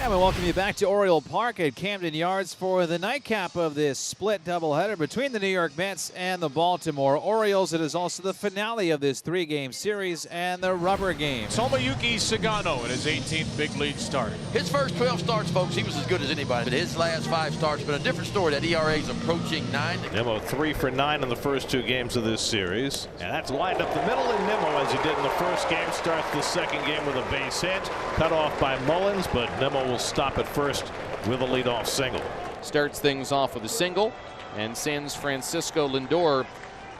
And we welcome you back to Oriole Park at Camden Yards for the nightcap of this split doubleheader between the New York Mets and the Baltimore Orioles. It is also the finale of this three-game series and the rubber game. Tomoyuki Sagano in his 18th big league start. His first 12 starts, folks, he was as good as anybody. But his last 5 starts, but a different story. That ERA is approaching 9. Nimmo 3 for 9 in the first 2 games of this series. And that's lined up the middle, and Nimmo, as he did in the first game, starts the second game with a base hit. Cut off by Mullins, but Nimmo will stop at first with a leadoff single. Starts things off with a single and sends Francisco Lindor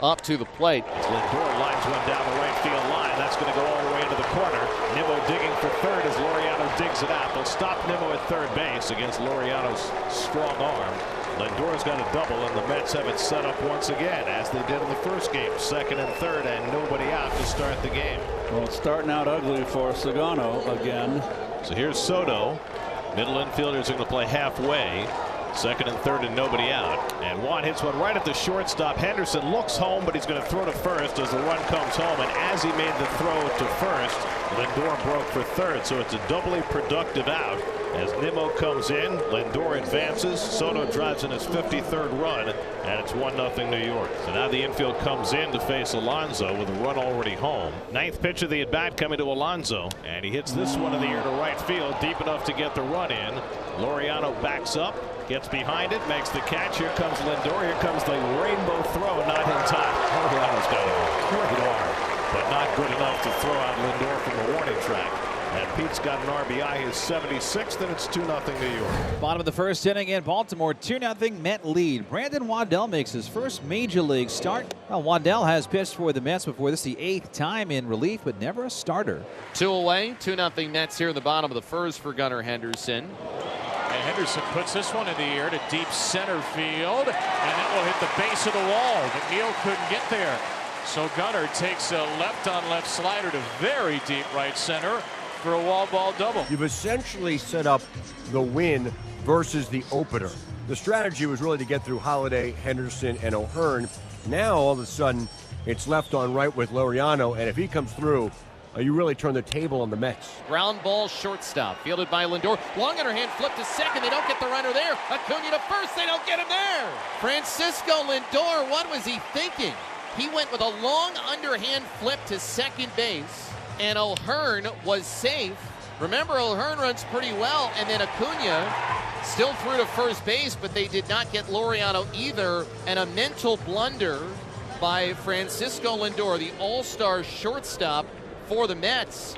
up to the plate. Lindor lines one down the right field line. That's going to go all the way into the corner. Nimmo digging for third as Laureano digs it out. They'll stop Nimmo at third base against Laureano's strong arm. Lindor's got a double, and the Mets have it set up once again, as they did in the first game. Second and third, and nobody out to start the game. Well, it's starting out ugly for Sagano again. So here's Soto. Middle infielders are going to play halfway. Second and third and nobody out. And Juan hits one right at the shortstop. Henderson looks home, but he's going to throw to first as the run comes home. And as he made the throw to first, Lindor broke for third. So it's a doubly productive out. As Nimmo comes in, Lindor advances. Soto drives in his 53rd run, and it's 1-0 New York. So now the infield comes in to face Alonso with a run already home. 9th pitch of the at-bat coming to Alonso, and he hits this one in the air to right field, deep enough to get the run in. Laureano backs up, gets behind it, makes the catch. Here comes Lindor. Here comes the rainbow throw, not in time. Laureano's got a great arm, but not good enough to throw out Lindor from the warning track. And Pete's got an RBI, his 76th, and it's 2-0 New York. Bottom of the first inning in Baltimore, 2-0 Met lead. Brandon Waddell makes his first major league start. Well, Waddell has pitched for the Mets before. This is the 8th time in relief, but never a starter. 2 away, 2-0 Mets here in the bottom of the first for Gunnar Henderson. And Henderson puts this one in the air to deep center field, and that will hit the base of the wall. McNeil couldn't get there. So Gunnar takes a left-on-left slider to very deep right center for a wall ball double. You've essentially set up the win versus the opener. The strategy was really to get through Holiday, Henderson, and O'Hearn. Now, all of a sudden, it's left on right with Laureano, and if he comes through, you really turn the table on the Mets. Ground ball shortstop, fielded by Lindor. Long underhand flip to second. They don't get the runner there. Acuna to first. They don't get him there. Francisco Lindor, what was he thinking? He went with a long underhand flip to second base, and O'Hearn was safe. Remember, O'Hearn runs pretty well, and then Acuna still threw to first base, but they did not get Laureano either, and a mental blunder by Francisco Lindor, the all-star shortstop for the Mets,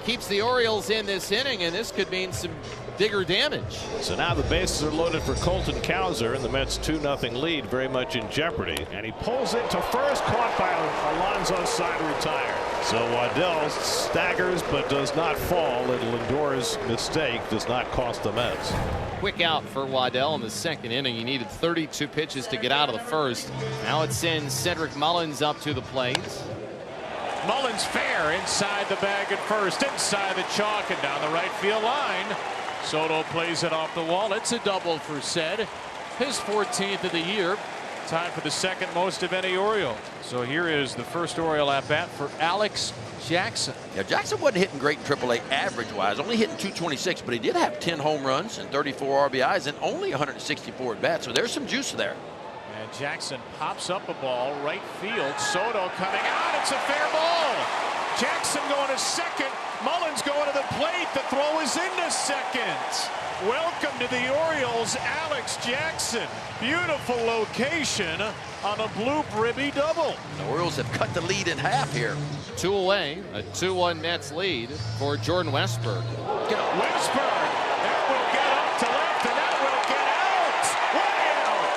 keeps the Orioles in this inning, and this could mean some bigger damage. So now the bases are loaded for Colton Cowser, and the Mets 2-0 lead very much in jeopardy. And he pulls it to first, caught by Alonso's side, retired. So Waddell staggers but does not fall, and Lindor's mistake does not cost the Mets. Quick out for Waddell in the second inning. He needed 32 pitches to get out of the first. Now it sends Cedric Mullins up to the plate. Mullins fair inside the bag at first, inside the chalk and down the right field line. Soto plays it off the wall. It's a double for Ced, his 14th of the year. Time for the second most of any Oriole. So here is the first Oriole at bat for Alex Jackson. Yeah, Jackson wasn't hitting great in AAA average-wise, only hitting .226, but he did have 10 home runs and 34 RBIs and only 164 at bats. So there's some juice there. And Jackson pops up a ball right field. Soto coming out. It's a fair ball. Jackson going to second. Mullins going to the plate. The throw is into second. Welcome to the Orioles, Alex Jackson. Beautiful location on a blue ribby double. The Orioles have cut the lead in half here. 2 away, a 2-1 Mets lead for Jordan Westburg. Westburg, that will get up to left, and that will get out. Way out.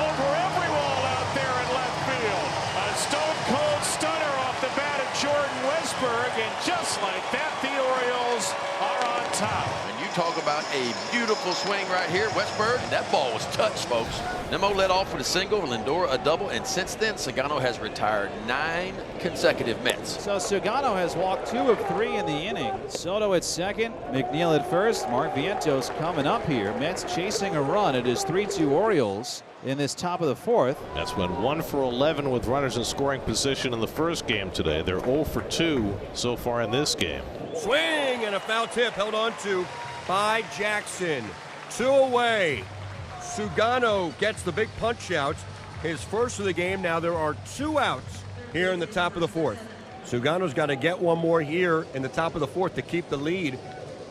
Over every wall out there in left field. A stone cold stunner off the bat of Jordan Westburg, and just like that, the Orioles are on top. And you talk about a beautiful swing right here, Westburg. That ball was touched, folks. Nimmo led off with a single, Lindor a double, and since then, Sagano has retired 9 consecutive Mets. So Sagano has walked 2 of 3 in the inning. Soto at second, McNeil at first, Mark Vientos coming up here. Mets chasing a run. It is 3-2 Orioles in this top of the 4th. That's been 1 for 11 with runners in scoring position in the first game today. They're 0 for 2 so far in this game. Swing and a foul tip held on to by Jackson. 2 away. Sugano gets the big punch out. His first of the game. Now there are 2 outs here in the top of the 4th. Sugano's got to get one more here in the top of the 4th to keep the lead.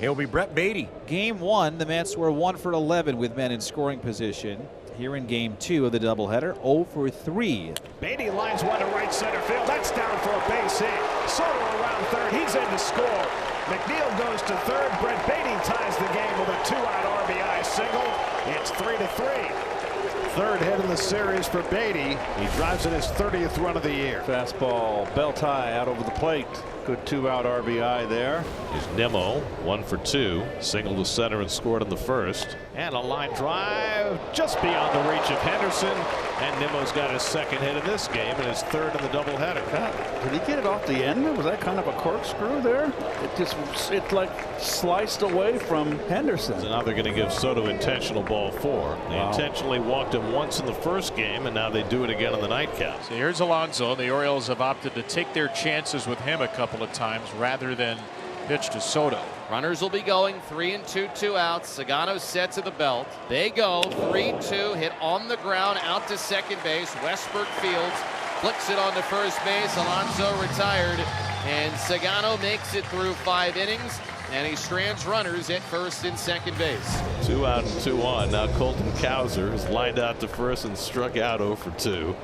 He'll be Brett Beatty. Game 1, the Mets were 1 for 11 with men in scoring position. Here in Game 2 of the doubleheader, 0 for 3. Beatty lines one to right center field. That's down for a base hit. Soto around third. He's in to score. McNeil goes to third. Brett Beatty ties the game with a 2-out RBI single. It's 3-3. Third hit in the series for Beatty. He drives in his 30th run of the year. Fastball, belt high out over the plate. Good 2-out RBI there. Here's Nimmo, 1 for 2. Single to center and scored in the first. And a line drive just beyond the reach of Henderson. And Nimmo's got his second hit in this game and his third in the doubleheader. Did he get it off the end? Was that kind of a corkscrew there? It like sliced away from Henderson. So now they're going to give Soto intentional ball 4. They intentionally walked him once in the first game, and now they do it again in the nightcap. So here's Alonso. The Orioles have opted to take their chances with him a couple of times rather than pitch to Soto. Runners will be going 3 and 2, 2 outs. Sagano set to the belt. They go 3-2, hit on the ground out to second base. Westburg fields, flicks it onto first base. Alonso retired, and Sagano makes it through 5 innings, and he strands runners at first and second base. 2 out and 2 on. Now Colton Cowser is lined out to first and struck out 0 for 2.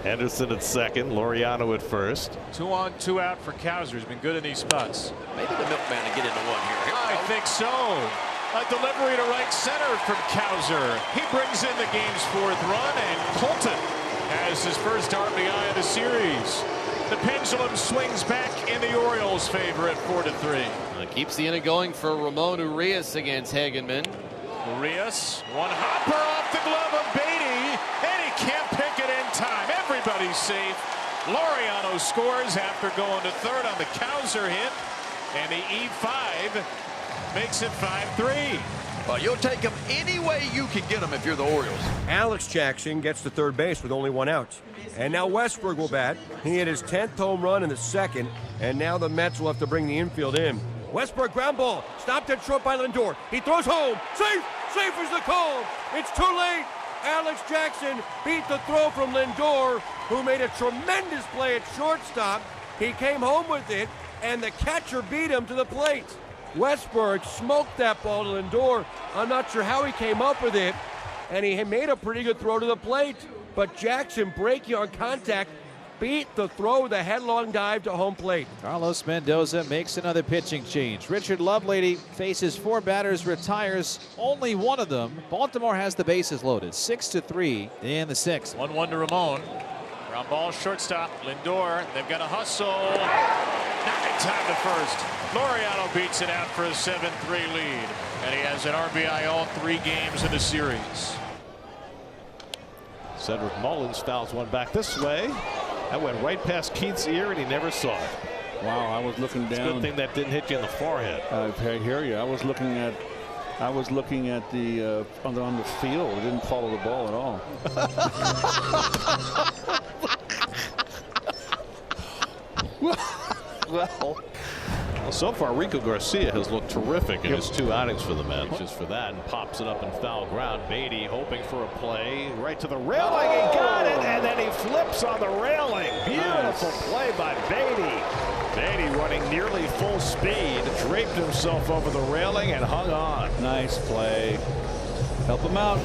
Henderson at second, Laureano at first. 2 on, 2 out for Cowser. He's been good in these spots. Maybe the milkman to get into one here. I think so. A delivery to right center from Cowser. He brings in the game's 4th run, and Colton has his first RBI of the series. The pendulum swings back in the Orioles' favor at 4-3. Keeps the inning going for Ramon Urias against Hagenman. Urias, one hopper off the glove of Beatty, and he can't pick it in time. Everybody's safe. Laureano scores after going to third on the Cowser hit, and the E5 makes it 5-3. Well, you'll take them any way you can get them if you're the Orioles. Alex Jackson gets to third base with only 1 out. And now Westburg will bat. He hit his 10th home run in the second, and now the Mets will have to bring the infield in. Westburg ground ball, stopped at short by Lindor. He throws home, safe, safe is the call. It's too late. Alex Jackson beat the throw from Lindor, who made a tremendous play at shortstop. He came home with it, and the catcher beat him to the plate. Westburg smoked that ball to Lindor. I'm not sure how he came up with it, and he made a pretty good throw to the plate. But Jackson, breaking on contact, beat the throw with a headlong dive to home plate. Carlos Mendoza makes another pitching change. Richard Lovelady faces 4 batters, retires only 1 of them. Baltimore has the bases loaded, 6-3 in the 6th. 1-1 to Ramon. Ground ball, shortstop, Lindor. They've got a hustle. Not in time to first. Laureano beats it out for a 7-3 lead. And he has an RBI all 3 games in the series. Cedric Mullins fouls one back this way. That went right past Keith's ear, and he never saw it. Wow, I was looking down. It's a good thing that didn't hit you in the forehead. I hear you. I was looking at the on the field. I didn't follow the ball at all. Well, so far Rico Garcia has looked terrific in his 2 outings for the Mets. Just for that, and pops it up in foul ground. Beatty hoping for a play right to the railing. He got it, and then he flips on the railing. Beautiful play by Beatty. Beatty running nearly full speed, draped himself over the railing and hung on. Nice play. Help him out.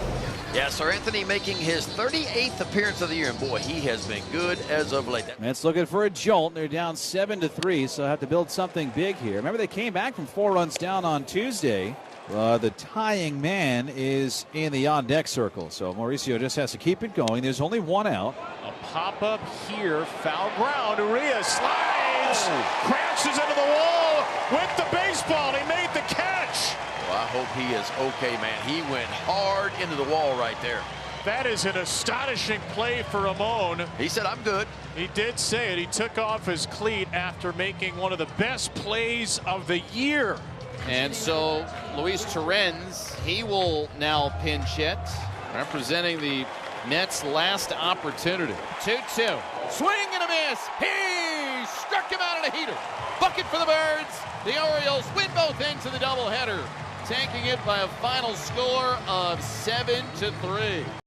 Yeah, Sir Anthony making his 38th appearance of the year, and boy, he has been good as of late. Mets looking for a jolt. They're down 7-3, so have to build something big here. Remember, they came back from 4 runs down on Tuesday. The tying man is in the on-deck circle, so Mauricio just has to keep it going. There's only 1 out. A pop-up here, foul ground. Urias slides, crashes into the wall with the baseball. He made the catch. Well, I hope he is okay, man. He went hard into the wall right there. That is an astonishing play for Ramon. He said, I'm good. He did say it. He took off his cleat after making one of the best plays of the year. And so Luis Torrens, he will now pinch hit, representing the Mets' last opportunity. 2-2. Swing and a miss. He struck him out in a heater. Bucket for the Birds. The Orioles win both ends of the doubleheader. taking it by a final score of 7-3.